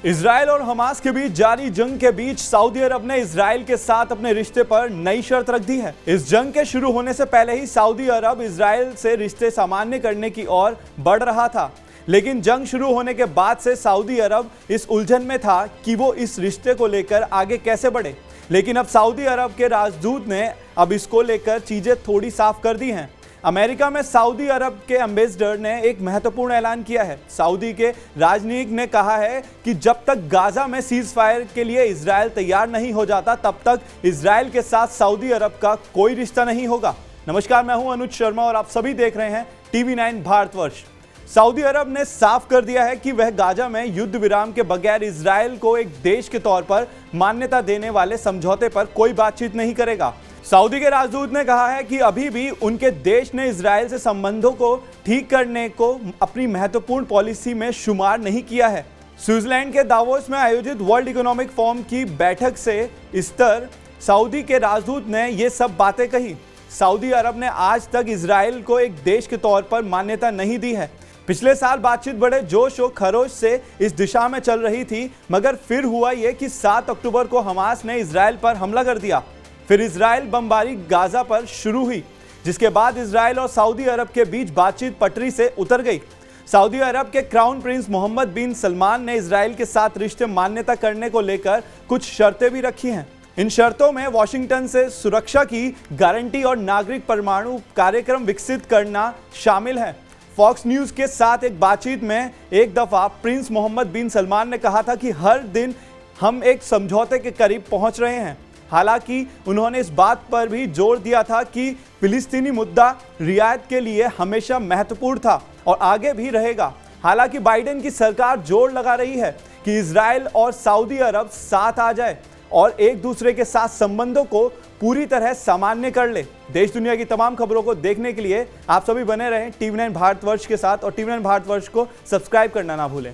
Israel और Hamas के बीच जारी जंग के बीच सऊदी अरब ने इजराइल के साथ अपने रिश्ते पर नई शर्त रख दी है। इस जंग के शुरू होने से पहले ही सऊदी अरब इजराइल से रिश्ते सामान्य करने की ओर बढ़ रहा था, लेकिन जंग शुरू होने के बाद से सऊदी अरब इस उलझन में था कि वो इस रिश्ते को लेकर आगे कैसे बढ़े। लेकिन अब सऊदी अरब के राजदूत ने अब इसको लेकर चीजें थोड़ी साफ कर दी हैं। अमेरिका में सऊदी अरब के एम्बेसडर ने एक महत्वपूर्ण ऐलान किया है। सऊदी के राजनयिक ने कहा है कि जब तक गाजा में सीज फायर के लिए इजराइल तैयार नहीं हो जाता, तब तक इजराइल के साथ सऊदी अरब का कोई रिश्ता नहीं होगा। नमस्कार, मैं हूं अनुज शर्मा और आप सभी देख रहे हैं TV9 भारतवर्ष। सऊदी अरब ने साफ कर दिया है कि वह गाजा में युद्ध विराम के बगैर इजराइल को एक देश के तौर पर मान्यता देने वाले समझौते पर कोई बातचीत नहीं करेगा। सऊदी के राजदूत ने कहा है कि अभी भी उनके देश ने इजराइल से संबंधों को ठीक करने को अपनी महत्वपूर्ण पॉलिसी में शुमार नहीं किया है। स्विट्जरलैंड के दावोस में आयोजित वर्ल्ड इकोनॉमिक फोरम की बैठक से इस्तर सऊदी के राजदूत ने ये सब बातें कही। सऊदी अरब ने आज तक इजराइल को एक देश के तौर पर मान्यता नहीं दी है। पिछले साल बातचीत बड़े जोश और खरोश से इस दिशा में चल रही थी, मगर फिर हुआ यह कि 7 अक्टूबर को हमास ने इजराइल पर हमला कर दिया। फिर इजराइल बमबारी गाजा पर शुरू हुई, जिसके बाद इजराइल और सऊदी अरब के बीच बातचीत पटरी से उतर गई। सऊदी अरब के क्राउन प्रिंस मोहम्मद बिन सलमान ने इजराइल के साथ रिश्ते मान्यता करने को लेकर कुछ शर्तें भी रखी हैं। इन शर्तों में वॉशिंगटन से सुरक्षा की गारंटी और नागरिक परमाणु कार्यक्रम विकसित करना शामिल है। फॉक्स न्यूज के साथ एक बातचीत में एक दफा प्रिंस मोहम्मद बिन सलमान ने कहा था कि हर दिन हम एक समझौते के करीब पहुंच रहे हैं। हालांकि उन्होंने इस बात पर भी जोर दिया था कि फिलिस्तीनी मुद्दा रियायत के लिए हमेशा महत्वपूर्ण था और आगे भी रहेगा। हालांकि बाइडेन की सरकार जोर लगा रही है कि इजराइल और सऊदी अरब साथ आ जाए और एक दूसरे के साथ संबंधों को पूरी तरह सामान्य कर ले। देश दुनिया की तमाम खबरों को देखने के लिए आप सभी बने रहें TV9 भारतवर्ष के साथ और TV9 भारतवर्ष को सब्सक्राइब करना ना भूलें।